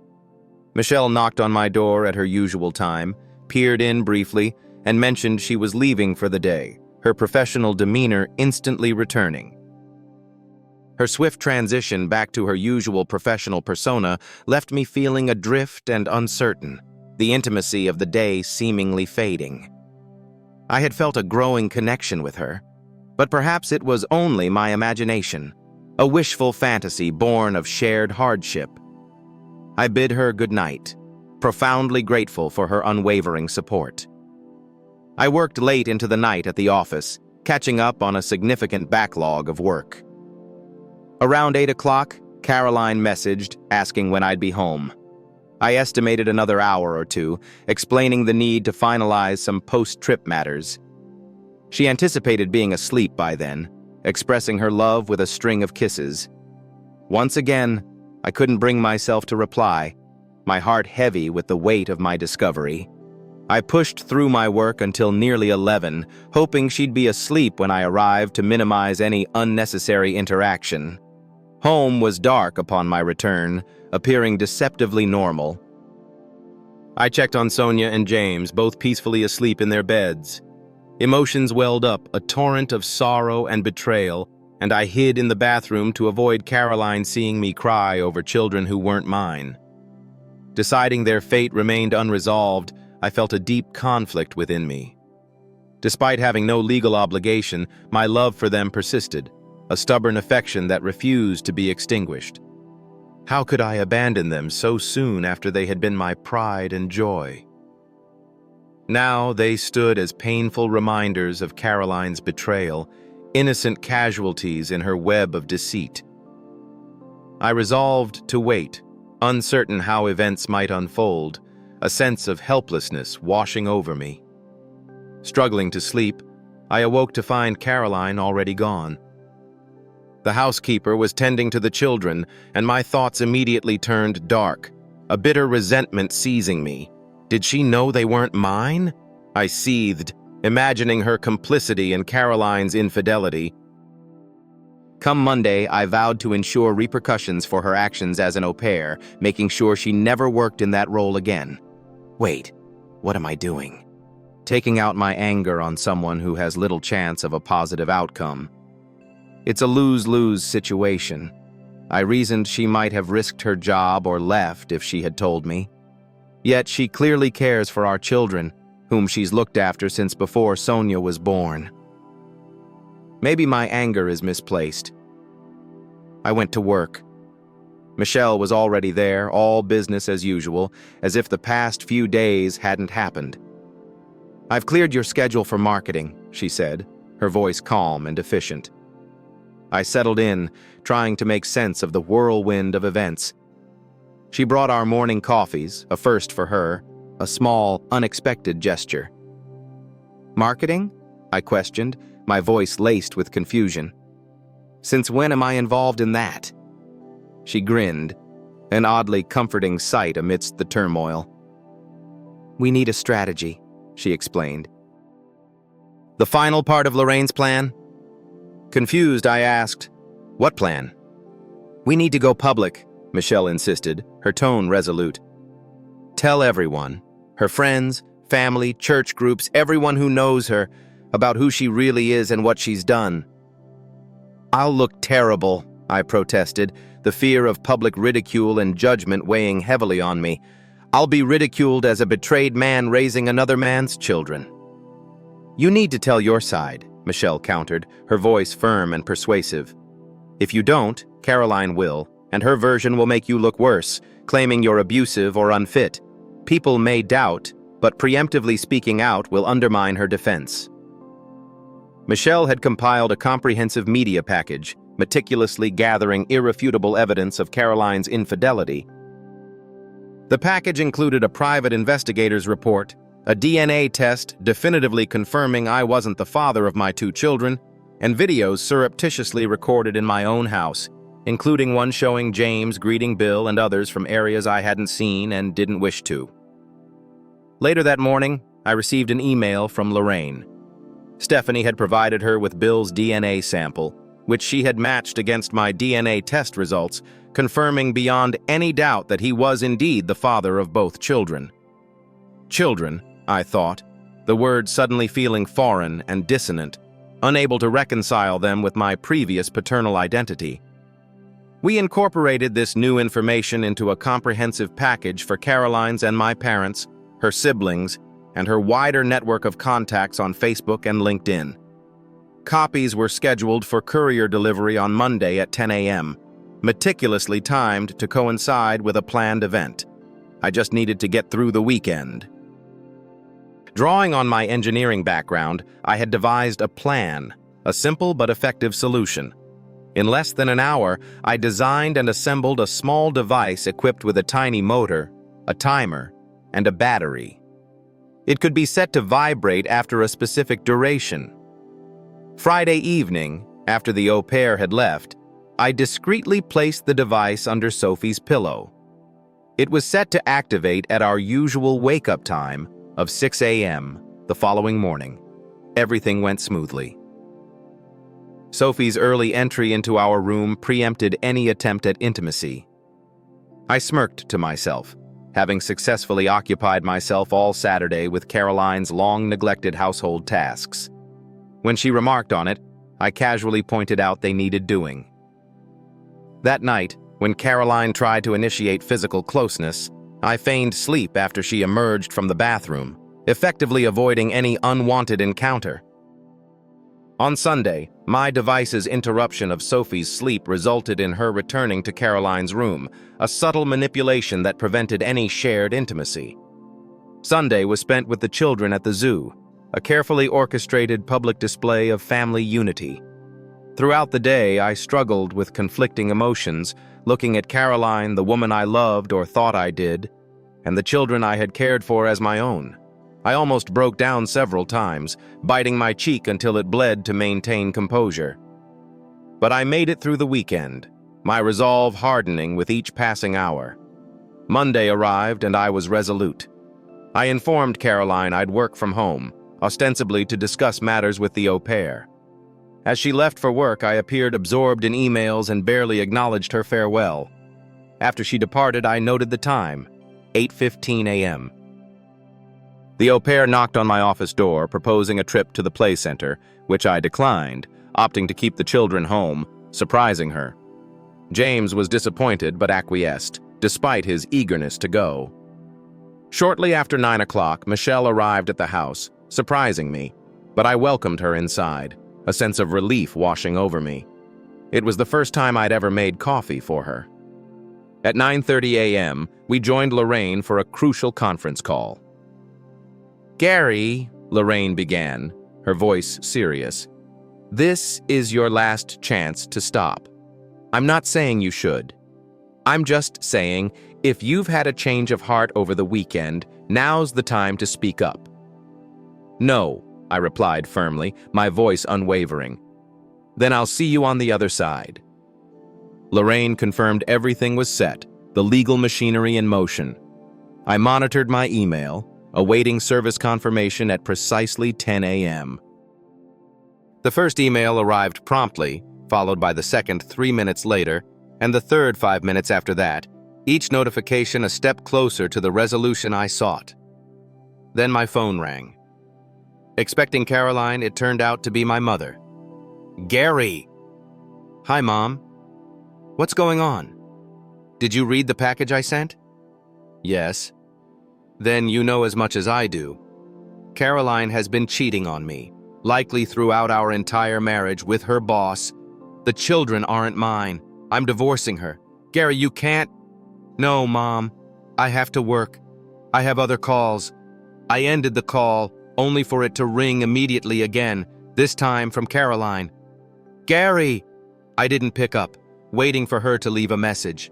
Michelle knocked on my door at her usual time, peered in briefly, and mentioned she was leaving for the day, her professional demeanor instantly returning. Her swift transition back to her usual professional persona left me feeling adrift and uncertain, the intimacy of the day seemingly fading. I had felt a growing connection with her, but perhaps it was only my imagination, a wishful fantasy born of shared hardship. I bid her good night, profoundly grateful for her unwavering support. I worked late into the night at the office, catching up on a significant backlog of work. Around 8 o'clock, Caroline messaged, asking when I'd be home. I estimated another hour or two, explaining the need to finalize some post-trip matters. She anticipated being asleep by then, expressing her love with a string of kisses. Once again, I couldn't bring myself to reply, my heart heavy with the weight of my discovery. I pushed through my work until nearly 11, hoping she'd be asleep when I arrived to minimize any unnecessary interaction. Home was dark upon my return, appearing deceptively normal. I checked on Sonia and James, both peacefully asleep in their beds. Emotions welled up, a torrent of sorrow and betrayal, and I hid in the bathroom to avoid Caroline seeing me cry over children who weren't mine. Deciding their fate remained unresolved, I felt a deep conflict within me. Despite having no legal obligation, my love for them persisted, a stubborn affection that refused to be extinguished. How could I abandon them so soon after they had been my pride and joy? Now they stood as painful reminders of Caroline's betrayal, innocent casualties in her web of deceit. I resolved to wait, uncertain how events might unfold, a sense of helplessness washing over me. Struggling to sleep, I awoke to find Caroline already gone. The housekeeper was tending to the children, and my thoughts immediately turned dark, a bitter resentment seizing me. Did she know they weren't mine? I seethed, imagining her complicity in Caroline's infidelity. Come Monday, I vowed to ensure repercussions for her actions as an au pair, making sure she never worked in that role again. Wait, what am I doing? Taking out my anger on someone who has little chance of a positive outcome. It's a lose-lose situation. I reasoned she might have risked her job or left if she had told me. Yet she clearly cares for our children, whom she's looked after since before Sonia was born. Maybe my anger is misplaced. I went to work. Michelle was already there, all business as usual, as if the past few days hadn't happened. "I've cleared your schedule for marketing," she said, her voice calm and efficient. I settled in, trying to make sense of the whirlwind of events. She brought our morning coffees, a first for her, a small, unexpected gesture. "Marketing?" I questioned, my voice laced with confusion. "Since when am I involved in that?" She grinned, an oddly comforting sight amidst the turmoil. "We need a strategy," she explained. "The final part of Lorraine's plan?" Confused, I asked, "What plan?" "We need to go public," Michelle insisted, her tone resolute. "Tell everyone, her friends, family, church groups, everyone who knows her, about who she really is and what she's done." "I'll look terrible," I protested, the fear of public ridicule and judgment weighing heavily on me. "I'll be ridiculed as a betrayed man raising another man's children." "You need to tell your side," Michelle countered, her voice firm and persuasive. "If you don't, Caroline will, and her version will make you look worse, claiming you're abusive or unfit. People may doubt, but preemptively speaking out will undermine her defense." Michelle had compiled a comprehensive media package, meticulously gathering irrefutable evidence of Caroline's infidelity. The package included a private investigator's report, a DNA test definitively confirming I wasn't the father of my 2 children, and videos surreptitiously recorded in my own house, including one showing James greeting Bill and others from areas I hadn't seen and didn't wish to. Later that morning, I received an email from Lorraine. Stephanie had provided her with Bill's DNA sample, which she had matched against my DNA test results, confirming beyond any doubt that he was indeed the father of both children. Children, I thought, the word suddenly feeling foreign and dissonant, unable to reconcile them with my previous paternal identity. We incorporated this new information into a comprehensive package for Caroline's and my parents, her siblings, and her wider network of contacts on Facebook and LinkedIn. Copies were scheduled for courier delivery on Monday at 10 a.m., meticulously timed to coincide with a planned event. I just needed to get through the weekend. Drawing on my engineering background, I had devised a plan, a simple but effective solution. In less than an hour, I designed and assembled a small device equipped with a tiny motor, a timer, and a battery. It could be set to vibrate after a specific duration. Friday evening, after the au pair had left, I discreetly placed the device under Sophie's pillow. It was set to activate at our usual wake-up time of 6 a.m. the following morning. Everything went smoothly. Sophie's early entry into our room preempted any attempt at intimacy. I smirked to myself, having successfully occupied myself all Saturday with Caroline's long-neglected household tasks. When she remarked on it, I casually pointed out they needed doing. That night, when Caroline tried to initiate physical closeness, I feigned sleep after she emerged from the bathroom, effectively avoiding any unwanted encounter. On Sunday, my device's interruption of Sophie's sleep resulted in her returning to Caroline's room, a subtle manipulation that prevented any shared intimacy. Sunday was spent with the children at the zoo, a carefully orchestrated public display of family unity. Throughout the day, I struggled with conflicting emotions, looking at Caroline, the woman I loved or thought I did, and the children I had cared for as my own. I almost broke down several times, biting my cheek until it bled to maintain composure. But I made it through the weekend, my resolve hardening with each passing hour. Monday arrived and I was resolute. I informed Caroline I'd work from home, ostensibly to discuss matters with the au pair. As she left for work, I appeared absorbed in emails and barely acknowledged her farewell. After she departed, I noted the time, 8:15 a.m. The au pair knocked on my office door, proposing a trip to the play center, which I declined, opting to keep the children home, surprising her. James was disappointed but acquiesced, despite his eagerness to go. Shortly after 9 o'clock, Michelle arrived at the house, surprising me, but I welcomed her inside, a sense of relief washing over me. It was the first time I'd ever made coffee for her. At 9:30 a.m., we joined Lorraine for a crucial conference call. "Gary," Lorraine began, her voice serious, "this is your last chance to stop. I'm not saying you should. I'm just saying, if you've had a change of heart over the weekend, now's the time to speak up." "No," I replied firmly, my voice unwavering. "Then I'll see you on the other side." Lorraine confirmed everything was set, the legal machinery in motion. I monitored my email, awaiting service confirmation at precisely 10 a.m. The first email arrived promptly, followed by the second 3 minutes later, and the third 5 minutes after that, each notification a step closer to the resolution I sought. Then my phone rang. Expecting Caroline, it turned out to be my mother. "Gary!" "Hi, Mom. What's going on? Did you read the package I sent?" "Yes." "Then you know as much as I do. Caroline has been cheating on me, likely throughout our entire marriage with her boss. The children aren't mine. I'm divorcing her. Gary, you can't." "No, Mom. I have to work. I have other calls." I ended the call, only for it to ring immediately again, this time from Caroline. "Gary!" I didn't pick up, waiting for her to leave a message.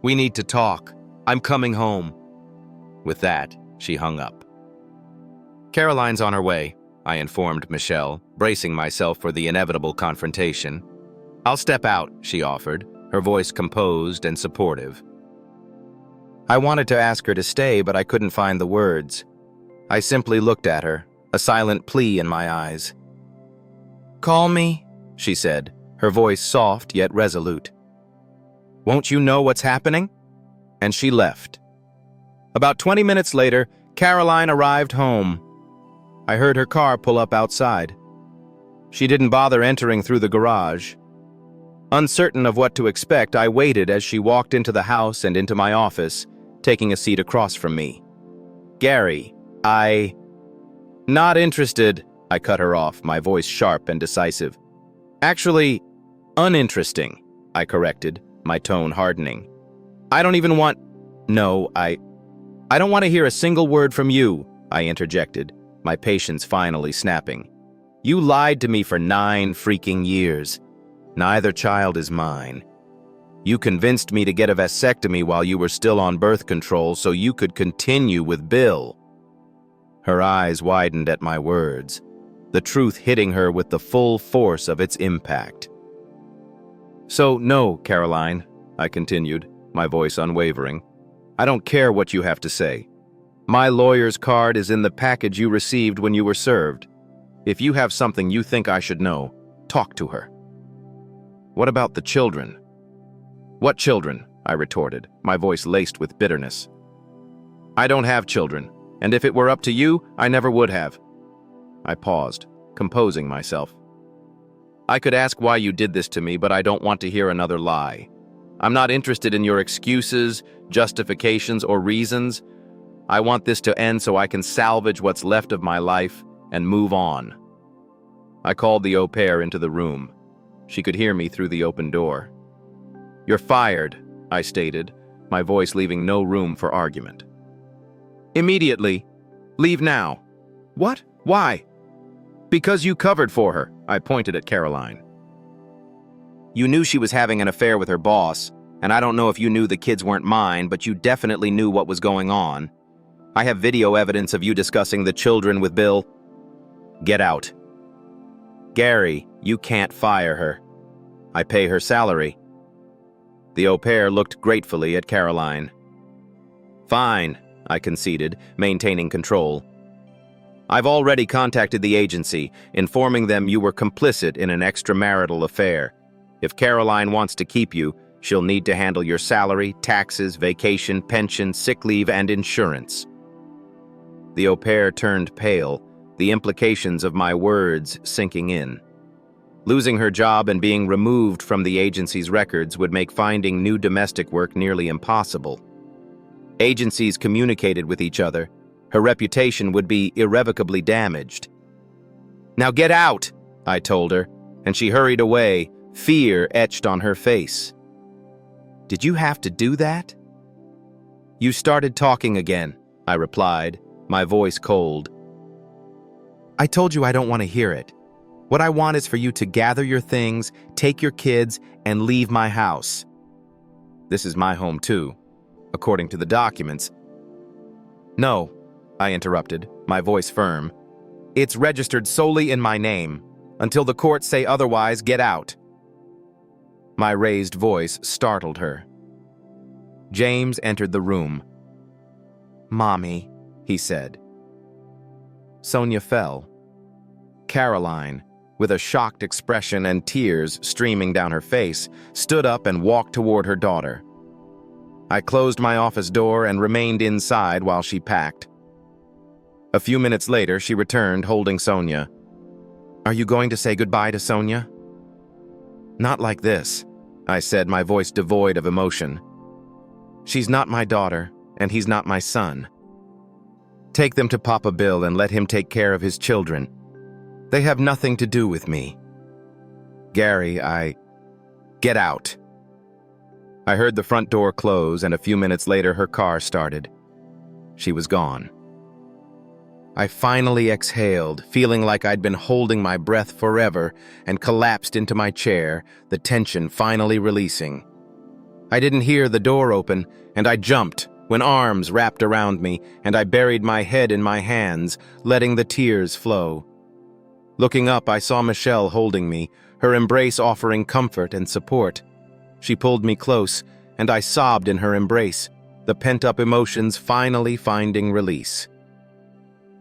"We need to talk. I'm coming home." With that, she hung up. "Caroline's on her way," I informed Michelle, bracing myself for the inevitable confrontation. "I'll step out," she offered, her voice composed and supportive. I wanted to ask her to stay, but I couldn't find the words. I simply looked at her, a silent plea in my eyes. "Call me," she said, her voice soft yet resolute. "Won't you know what's happening?" And she left. About 20 minutes later, Caroline arrived home. I heard her car pull up outside. She didn't bother entering through the garage. Uncertain of what to expect, I waited as she walked into the house and into my office, taking a seat across from me. "Gary, Not interested," I cut her off, my voice sharp and decisive. "Actually, uninteresting," I corrected, my tone hardening. "I don't even want—" "No, I don't want to hear a single word from you," I interjected, my patience finally snapping. "You lied to me for 9 freaking years. Neither child is mine. You convinced me to get a vasectomy while you were still on birth control so you could continue with Bill." Her eyes widened at my words, the truth hitting her with the full force of its impact. "So, no, Caroline," I continued, my voice unwavering. "I don't care what you have to say. My lawyer's card is in the package you received when you were served. If you have something you think I should know, talk to her." "What about the children?" "What children?" I retorted, my voice laced with bitterness. "I don't have children, and if it were up to you, I never would have." I paused, composing myself. "I could ask why you did this to me, but I don't want to hear another lie. I'm not interested in your excuses, justifications, or reasons. I want this to end so I can salvage what's left of my life and move on." I called the au pair into the room. She could hear me through the open door. "You're fired," I stated, my voice leaving no room for argument. "Immediately. Leave now." "What? Why?" "Because you covered for her," I pointed at Caroline. "You knew she was having an affair with her boss, and I don't know if you knew the kids weren't mine, but you definitely knew what was going on. I have video evidence of you discussing the children with Bill." "Get out." "Gary, you can't fire her. I pay her salary." The au pair looked gratefully at Caroline. "Fine," I conceded, maintaining control. "I've already contacted the agency, informing them you were complicit in an extramarital affair. If Caroline wants to keep you, she'll need to handle your salary, taxes, vacation, pension, sick leave, and insurance." The au pair turned pale, the implications of my words sinking in. Losing her job and being removed from the agency's records would make finding new domestic work nearly impossible. Agencies communicated with each other. Her reputation would be irrevocably damaged. "Now get out," I told her, and she hurried away, fear etched on her face. Did you have to do that?" "You started talking again," I replied, my voice cold. "I told you I don't want to hear it. What I want is for you to gather your things, take your kids, and leave my house. This is my home too, according to the documents." "No," I interrupted, my voice firm. "It's registered solely in my name. Until the courts say otherwise, get out." My raised voice startled her. James entered the room. "Mommy," he said. Sonia fell. Caroline, with a shocked expression and tears streaming down her face, stood up and walked toward her daughter. I closed my office door and remained inside while she packed. A few minutes later, she returned holding Sonia. "Are you going to say goodbye to Sonia?" "Not like this," I said, my voice devoid of emotion. "She's not my daughter, and he's not my son. Take them to Papa Bill and let him take care of his children. They have nothing to do with me. Gary, Get out." I heard the front door close, and a few minutes later her car started. She was gone. I finally exhaled, feeling like I'd been holding my breath forever, and collapsed into my chair, the tension finally releasing. I didn't hear the door open, and I jumped when arms wrapped around me, and I buried my head in my hands, letting the tears flow. Looking up, I saw Michelle holding me, her embrace offering comfort and support. She pulled me close, and I sobbed in her embrace, the pent-up emotions finally finding release.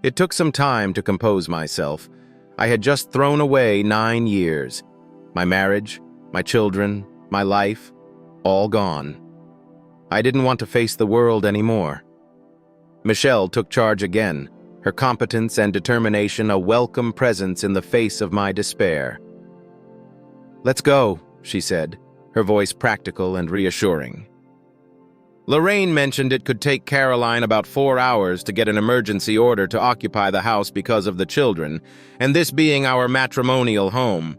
It took some time to compose myself. I had just thrown away 9 years. My marriage, my children, my life, all gone. I didn't want to face the world anymore. Michelle took charge again, her competence and determination a welcome presence in the face of my despair. "Let's go," she said, her voice practical and reassuring. Lorraine mentioned it could take Caroline about 4 hours to get an emergency order to occupy the house because of the children, and this being our matrimonial home.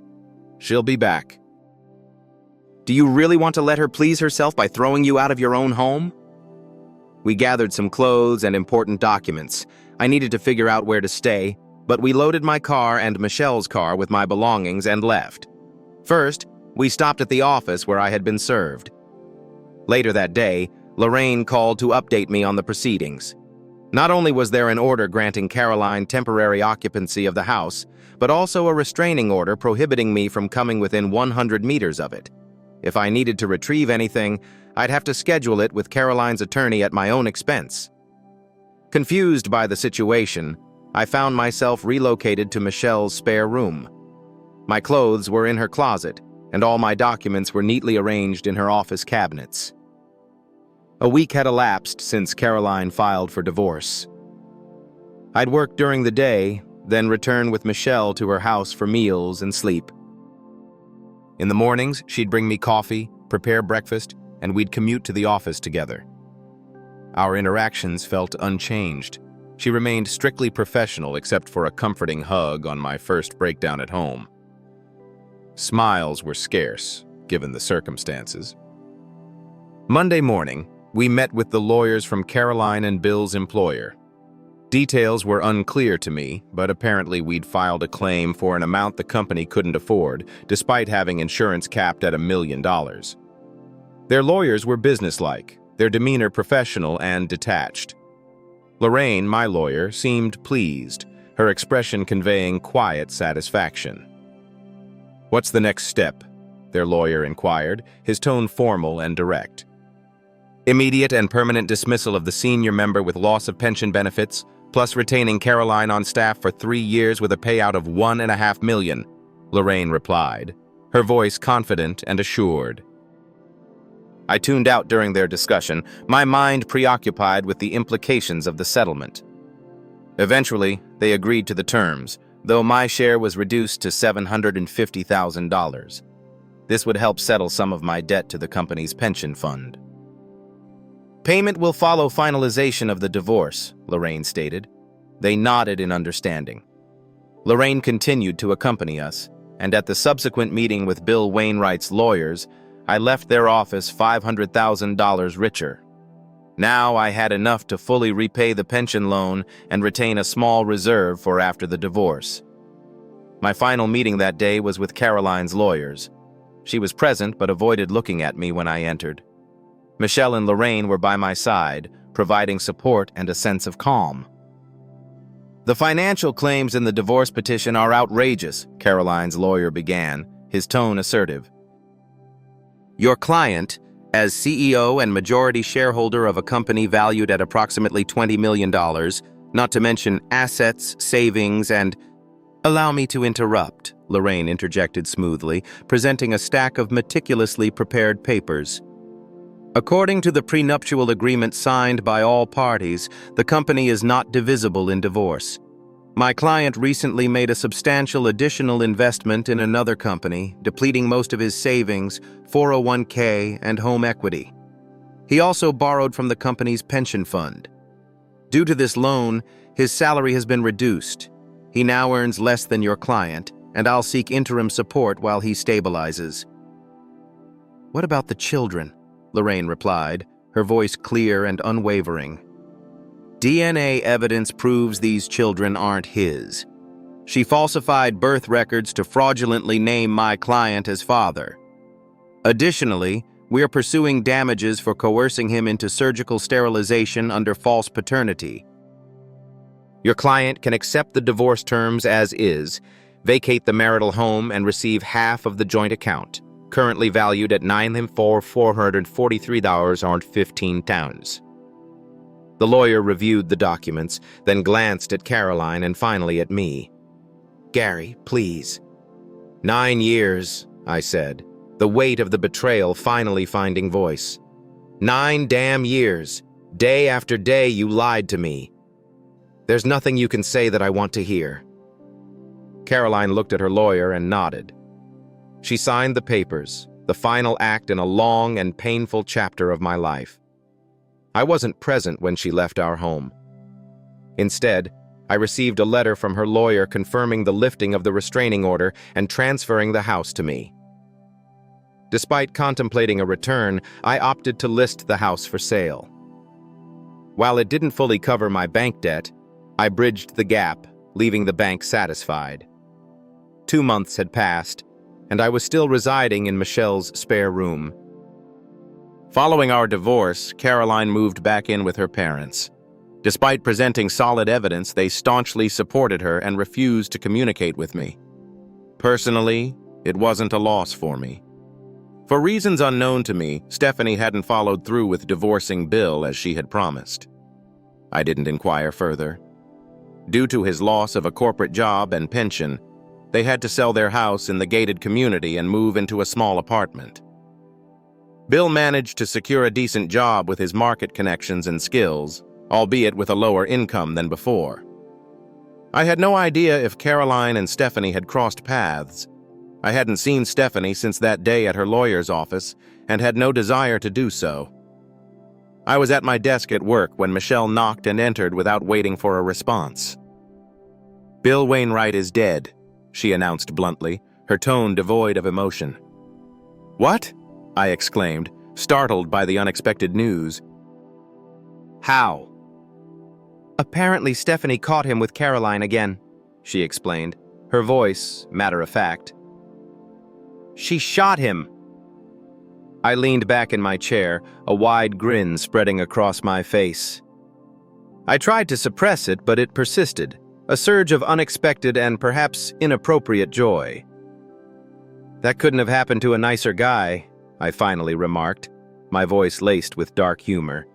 She'll be back. "Do you really want to let her please herself by throwing you out of your own home?" We gathered some clothes and important documents. I needed to figure out where to stay, but we loaded my car and Michelle's car with my belongings and left. First, we stopped at the office where I had been served. Later that day, Lorraine called to update me on the proceedings. Not only was there an order granting Caroline temporary occupancy of the house, but also a restraining order prohibiting me from coming within 100 meters of it. If I needed to retrieve anything, I'd have to schedule it with Caroline's attorney at my own expense. Confused by the situation, I found myself relocated to Michelle's spare room. My clothes were in her closet, and all my documents were neatly arranged in her office cabinets. A week had elapsed since Caroline filed for divorce. I'd work during the day, then return with Michelle to her house for meals and sleep. In the mornings, she'd bring me coffee, prepare breakfast, and we'd commute to the office together. Our interactions felt unchanged. She remained strictly professional except for a comforting hug on my first breakdown at home. Smiles were scarce, given the circumstances. Monday morning, we met with the lawyers from Caroline and Bill's employer. Details were unclear to me, but apparently we'd filed a claim for an amount the company couldn't afford, despite having insurance capped at $1 million. Their lawyers were businesslike, their demeanor professional and detached. Lorraine, my lawyer, seemed pleased, her expression conveying quiet satisfaction. "What's the next step?" their lawyer inquired, his tone formal and direct. "Immediate and permanent dismissal of the senior member with loss of pension benefits, plus retaining Caroline on staff for 3 years with a payout of $1.5 million, Lorraine replied, her voice confident and assured. I tuned out during their discussion, my mind preoccupied with the implications of the settlement. Eventually, they agreed to the terms, though my share was reduced to $750,000. This would help settle some of my debt to the company's pension fund. "Payment will follow finalization of the divorce," Lorraine stated. They nodded in understanding. Lorraine continued to accompany us, and at the subsequent meeting with Bill Wainwright's lawyers, I left their office $500,000 richer. Now I had enough to fully repay the pension loan and retain a small reserve for after the divorce. My final meeting that day was with Caroline's lawyers. She was present but avoided looking at me when I entered. Michelle and Lorraine were by my side, providing support and a sense of calm. "The financial claims in the divorce petition are outrageous," Caroline's lawyer began, his tone assertive. "Your client, as CEO and majority shareholder of a company valued at approximately $20 million, not to mention assets, savings, and—" "Allow me to interrupt," Lorraine interjected smoothly, presenting a stack of meticulously prepared papers. "According to the prenuptial agreement signed by all parties, the company is not divisible in divorce. My client recently made a substantial additional investment in another company, depleting most of his savings, 401k, and home equity. He also borrowed from the company's pension fund. Due to this loan, his salary has been reduced. He now earns less than your client, and I'll seek interim support while he stabilizes." "What about the children?" Lorraine replied, her voice clear and unwavering. "DNA evidence proves these children aren't his. She falsified birth records to fraudulently name my client as father. Additionally, we are pursuing damages for coercing him into surgical sterilization under false paternity. Your client can accept the divorce terms as is, vacate the marital home, and receive half of the joint account, currently valued at $9,443.15. The lawyer reviewed the documents, then glanced at Caroline and finally at me. "Gary, please." 9 years, I said, the weight of the betrayal finally finding voice. 9 damn years. Day after day you lied to me. There's nothing you can say that I want to hear. Caroline looked at her lawyer and nodded. She signed the papers, the final act in a long and painful chapter of my life. I wasn't present when she left our home. Instead, I received a letter from her lawyer confirming the lifting of the restraining order and transferring the house to me. Despite contemplating a return, I opted to list the house for sale. While it didn't fully cover my bank debt, I bridged the gap, leaving the bank satisfied. 2 months had passed, and I was still residing in Michelle's spare room. Following our divorce, Caroline moved back in with her parents. Despite presenting solid evidence, they staunchly supported her and refused to communicate with me. Personally, it wasn't a loss for me. For reasons unknown to me, Stephanie hadn't followed through with divorcing Bill as she had promised. I didn't inquire further. Due to his loss of a corporate job and pension, they had to sell their house in the gated community and move into a small apartment. Bill managed to secure a decent job with his market connections and skills, albeit with a lower income than before. I had no idea if Caroline and Stephanie had crossed paths. I hadn't seen Stephanie since that day at her lawyer's office and had no desire to do so. I was at my desk at work when Michelle knocked and entered without waiting for a response. "Bill Wainwright is dead," she announced bluntly, her tone devoid of emotion. "What?" I exclaimed, startled by the unexpected news. "How?" "Apparently Stephanie caught him with Caroline again," she explained, her voice matter-of-fact. "She shot him." I leaned back in my chair, a wide grin spreading across my face. I tried to suppress it, but it persisted, a surge of unexpected and perhaps inappropriate joy. "That couldn't have happened to a nicer guy," I finally remarked, my voice laced with dark humor.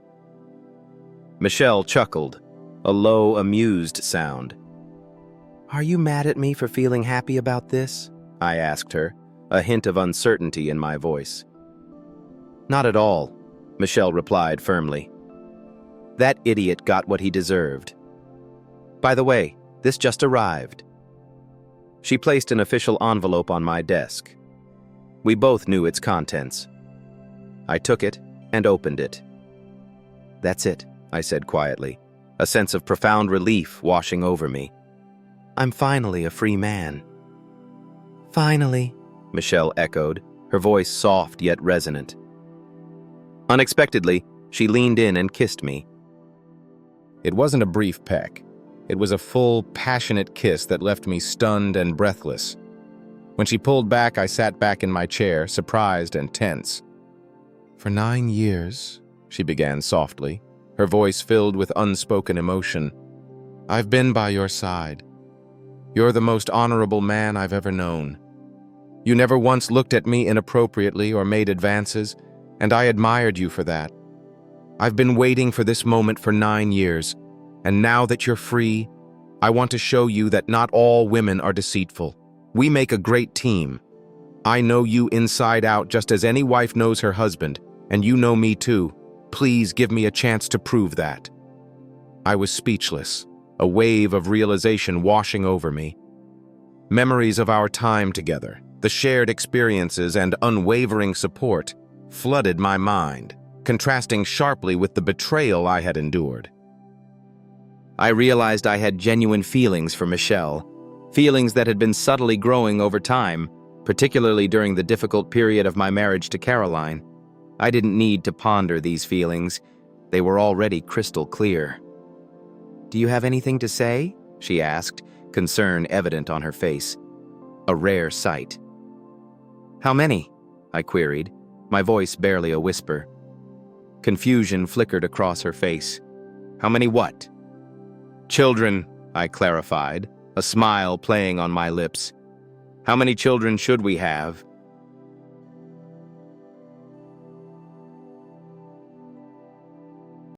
Michelle chuckled, a low, amused sound. "Are you mad at me for feeling happy about this?" I asked her, a hint of uncertainty in my voice. "Not at all," Michelle replied firmly. "That idiot got what he deserved. By the way, this just arrived." She placed an official envelope on my desk. We both knew its contents. I took it and opened it. "That's it," I said quietly, a sense of profound relief washing over me. "I'm finally a free man." "Finally," Michelle echoed, her voice soft yet resonant. Unexpectedly, she leaned in and kissed me. It wasn't a brief peck. It was a full, passionate kiss that left me stunned and breathless. When she pulled back, I sat back in my chair, surprised and tense. "For 9 years," she began softly, her voice filled with unspoken emotion, "I've been by your side. You're the most honorable man I've ever known. You never once looked at me inappropriately or made advances, and I admired you for that. I've been waiting for this moment for 9 years, and now that you're free, I want to show you that not all women are deceitful. We make a great team. I know you inside out just as any wife knows her husband, and you know me too. Please give me a chance to prove that." I was speechless, a wave of realization washing over me. Memories of our time together, the shared experiences and unwavering support, flooded my mind, contrasting sharply with the betrayal I had endured. I realized I had genuine feelings for Michelle, feelings that had been subtly growing over time, particularly during the difficult period of my marriage to Caroline. I didn't need to ponder these feelings. They were already crystal clear. "Do you have anything to say?" she asked, concern evident on her face. A rare sight. "How many?" I queried, my voice barely a whisper. Confusion flickered across her face. "How many what?" "Children," I clarified, a smile playing on my lips. "How many children should we have,